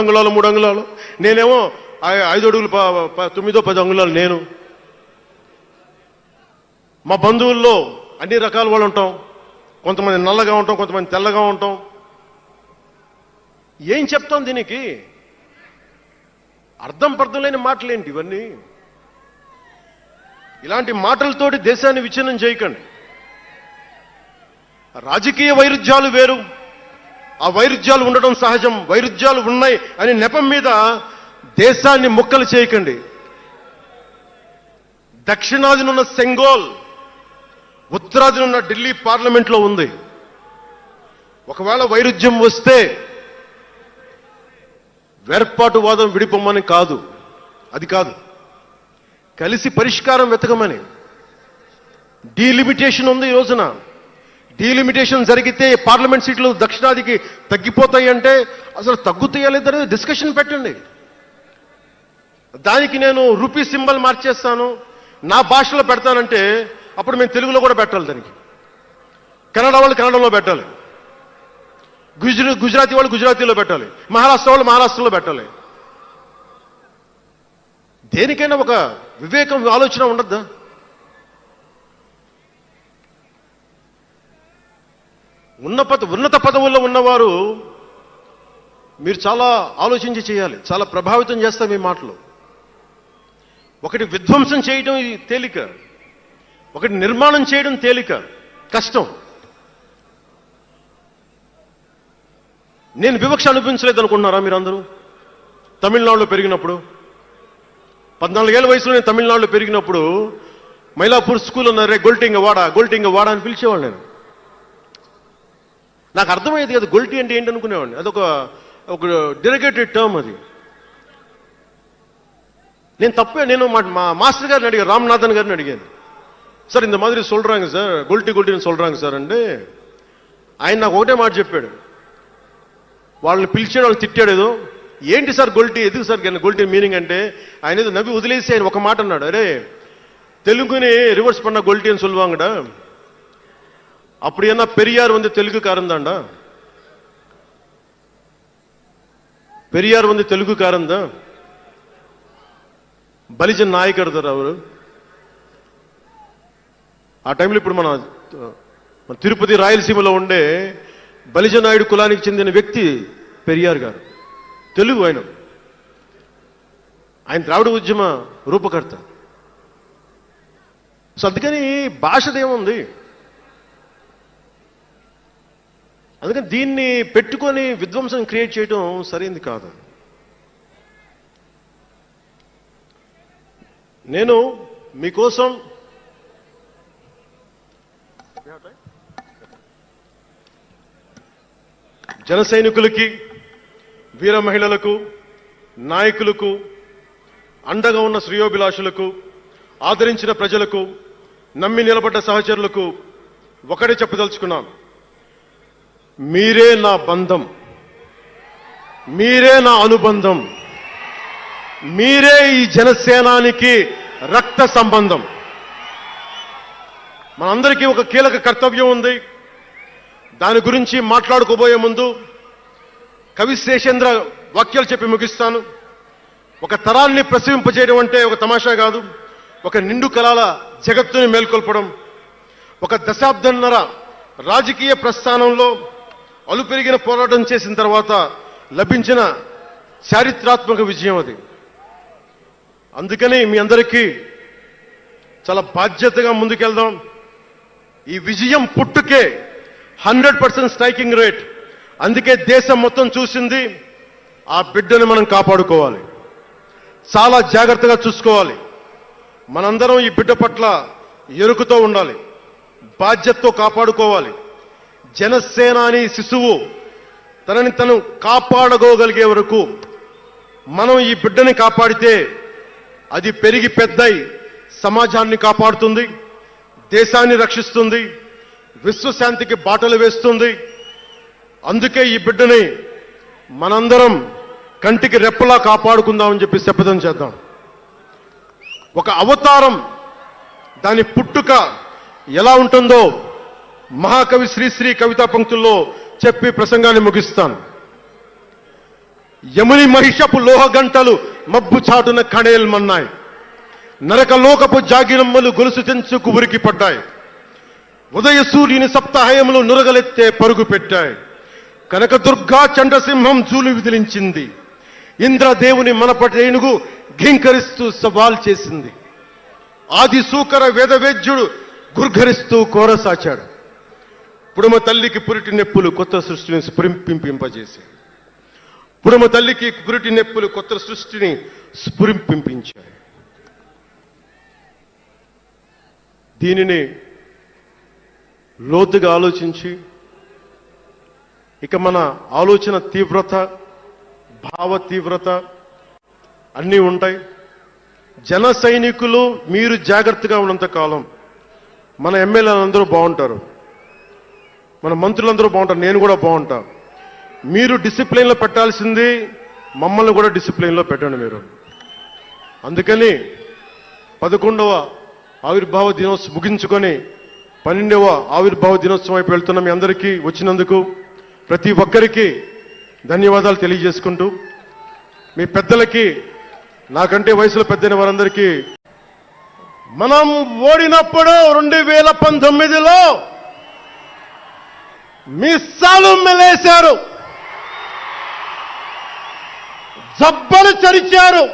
అంగుళాలు 3 అంగుళాలు, నేనేమో 5 అడుగులు 9-10 అంగుళాలు. నేను మా బంధువుల్లో అన్ని రకాల వాళ్ళు ఉంటాం. కొంతమంది నల్లగా ఉంటాం, కొంతమంది తెల్లగా ఉంటాం. ఏం చెప్తాం దీనికి? అర్థం పర్థం లేని మాటలేంటి ఇవన్నీ? ఇలాంటి మాటలతోటి దేశాన్ని విచ్ఛిన్నం చేయకండి. రాజకీయ వైరుధ్యాలు వేరు, ఆ వైరుధ్యాలు ఉండడం సహజం. వైరుధ్యాలు ఉన్నాయి అనే నెపం మీద దేశాన్ని ముక్కలు చేయకండి. దక్షిణాదినున్న సెంగోల్, ఉత్తరాదినున్న ఢిల్లీ పార్లమెంట్లో ఉంది. ఒకవేళ వైరుధ్యం వస్తే వేర్పాటువాదం విడిపోమని కాదు, అది కాదు, కలిసి పరిష్కారం వెతకమని. డీలిమిటేషన్ ఉంది ఈ రోజున. డీలిమిటేషన్ జరిగితే పార్లమెంట్ సీట్లు దక్షిణాదికి తగ్గిపోతాయి అంటే అసలు తగ్గుతాయా లేదనేది డిస్కషన్ పెట్టండి. దానికి నేను రూపీ సింబల్ మార్చేస్తాను, నా భాషలో పెడతానంటే అప్పుడు మేము తెలుగులో కూడా పెట్టాలి. దానికి కన్నడ వాళ్ళు కన్నడలో పెట్టాలి, గుజరాతీ వాళ్ళు గుజరాతీలో పెట్టాలి, మహారాష్ట్ర వాళ్ళు మహారాష్ట్రలో పెట్టాలి. దేనికైనా ఒక వివేకం, ఆలోచన ఉండద్దా? ఉన్నత పదవుల్లో ఉన్నవారు మీరు చాలా ఆలోచించి చేయాలి. చాలా ప్రభావితం చేస్తాయి మీ మాటలు. ఒకటి విధ్వంసం చేయడం తేలిక, ఒకటి నిర్మాణం చేయడం తేలిక, కష్టం. నేను వివక్ష అనుభవించలేదు అనుకుంటున్నారా మీరందరూ? తమిళనాడులో పెరిగినప్పుడు 14 ఏళ్ల వయసులో నేను తమిళనాడులో పెరిగినప్పుడు మైలాపూర్ స్కూల్ ఉన్నారే, గొల్టింగ వాడ అని పిలిచేవాడు. నేను నాకు అర్థమయ్యేది కదా గొల్టీ అంటే ఏంటి అనుకునేవాడిని. అదొక డెరిగేటెడ్ టర్మ్ అది. నేను మా మాస్టర్ గారిని అడిగాను, రామ్నాథన్ గారిని అడిగాను, సార్ ఇంత మాదిరి சொல்றாங்க సార్, గొల్టీని சொல்றாங்க సార్ అంటే ఆయన నాకు ఒకటే మాట చెప్పాడు. వాళ్ళని పిలిచాడు, వాళ్ళు తిట్టాడు. ఏదో ఏంటి సార్ గొల్టీ, ఎందుకు సార్ గొల్టీ మీనింగ్ అంటే ఆయన ఏదో నవ్వి వదిలేసి ఆయన ఒక మాట అన్నాడు, అరే தெலுங்குని రివర్స్ பண்ண గొల్టీ అని சொல்லுவாங்கடா, அப்படி என்ன பெரியார் தெலுங்குக்காரன் தான்டா, பெரியார் தெலுங்குக்காரன் தான், బలిజన్ నాయకుడు సార్ అవరు. ఆ టైంలో ఇప్పుడు మన తిరుపతి రాయలసీమలో ఉండే బలిజ నాయుడు కులానికి చెందిన వ్యక్తి పెరియార్ గారు, తెలుగు. ఆయన ద్రావిడ ఉద్యమ రూపకర్త. సో అందుకని భాషదేముంది, అందుకని దీన్ని పెట్టుకొని విధ్వంసం క్రియేట్ చేయడం సరైంది కాదు. నేను మీకోసం జన సైనికులకి, వీర మహిళలకు, నాయకులకు, అండగా ఉన్న శ్రేయోభిలాషులకు, ఆదరించిన ప్రజలకు, నమ్మి నిలబడ్డ సహచరులకు ఒకటే చెప్పదలుచుకున్నాను, మీరే నా బంధం, మీరే నా అనుబంధం, మీరే ఈ జనసేనానికి రక్త సంబంధం. మనందరికీ ఒక కీలక కర్తవ్యం ఉంది. దాని గురించి మాట్లాడుకోబోయే ముందు కవి శేషేంద్ర వాక్యాలు చెప్పి ముగిస్తాను. ఒక తరాన్ని ప్రసవింపజేయడం అంటే ఒక తమాషా కాదు, ఒక నిండు కళల జగత్తుని మేల్కొల్పడం. ఒక దశాబ్దన్నర రాజకీయ ప్రస్థానంలో అలుపెరిగిన పోరాటం చేసిన తర్వాత లభించిన చారిత్రాత్మక విజయం అది. అందుకని మీ అందరికీ చాలా బాధ్యతగా ముందుకెళ్దాం. ఈ విజయం పుట్టుకే 100% స్ట్రైకింగ్ రేట్. అందుకే దేశం మొత్తం చూసింది. ఆ బిడ్డని మనం కాపాడుకోవాలి, చాలా జాగ్రత్తగా చూసుకోవాలి. మనందరం ఈ బిడ్డ పట్ల ఎరుకుతో ఉండాలి, బాధ్యతతో కాపాడుకోవాలి. జనసేనాని శిశువు తనని తను కాపాడుకోగలిగే వరకు మనం ఈ బిడ్డని కాపాడితే అది పెరిగి పెద్దై సమాజాన్ని కాపాడుతుంది, దేశాన్ని రక్షిస్తుంది, విశ్వశాంతికి బాటలు వేస్తుంది. అందుకే ఈ బిడ్డని మనందరం కంటికి రెప్పలా కాపాడుకుందామని చెప్పి శపథం చేద్దాం. ఒక అవతారం, దాని పుట్టుక ఎలా ఉంటుందో మహాకవి శ్రీశ్రీ కవితా పంక్తుల్లో చెప్పి ప్రసంగాన్ని ముగిస్తాను. యముని మహిషపు లోహగంటలు మబ్బు చాటున కణేల్మన్నాయి. నరకలోకపు జాగిరమ్మలు గొలుసు తెంచుకు ఉరికి పడ్డాయి. ఉదయ సూర్యుని సప్తాహయములు నురగలెత్తే పరుగు పెట్టాయి. కనకదుర్గా చండసింహం జూలు విదిలించింది. ఇంద్రదేవుని మనపటేనుగు ఘింకరిస్తూ సవాల్ చేసింది. ఆది సూకర వేదవేద్యుడు గుర్ఘరిస్తూ కోరసాచాడు. పుడమ తల్లికి పురిటి నెప్పులు కొత్త సృష్టిని స్ఫురింపింపజేశాయి. పుడమ తల్లికి పురిటి నెప్పులు కొత్త సృష్టిని స్ఫురింపించాయి. దీనిని లోతుగా ఆలోచించి ఇక మన ఆలోచన తీవ్రత, భావ తీవ్రత అన్నీ ఉంటాయి. జన సైనికులు మీరు జాగ్రత్తగా ఉన్నంత కాలం మన ఎమ్మెల్యేలు అందరూ బాగుంటారు, మన మంత్రులందరూ బాగుంటారు, నేను కూడా బాగుంటా. మీరు డిసిప్లిన్లో పెట్టాల్సింది మమ్మల్ని కూడా డిసిప్లిన్లో పెట్టండి మీరు. అందుకని 11వ ఆవిర్భావ దినోత్సవం ముగించుకొని 12వ ఆవిర్భావ దినోత్సవం వైపు వెళ్తున్న మీ అందరికీ వచ్చినందుకు ప్రతి ఒక్కరికి ధన్యవాదాలు తెలియజేసుకుంటూ, మీ పెద్దలకి, నాకంటే వయసులో పెద్దైన వారందరికీ, మనం ఓడినప్పుడు 2019లో మిస్సాలు మెలేశారు, జబ్బలు చరిచారు.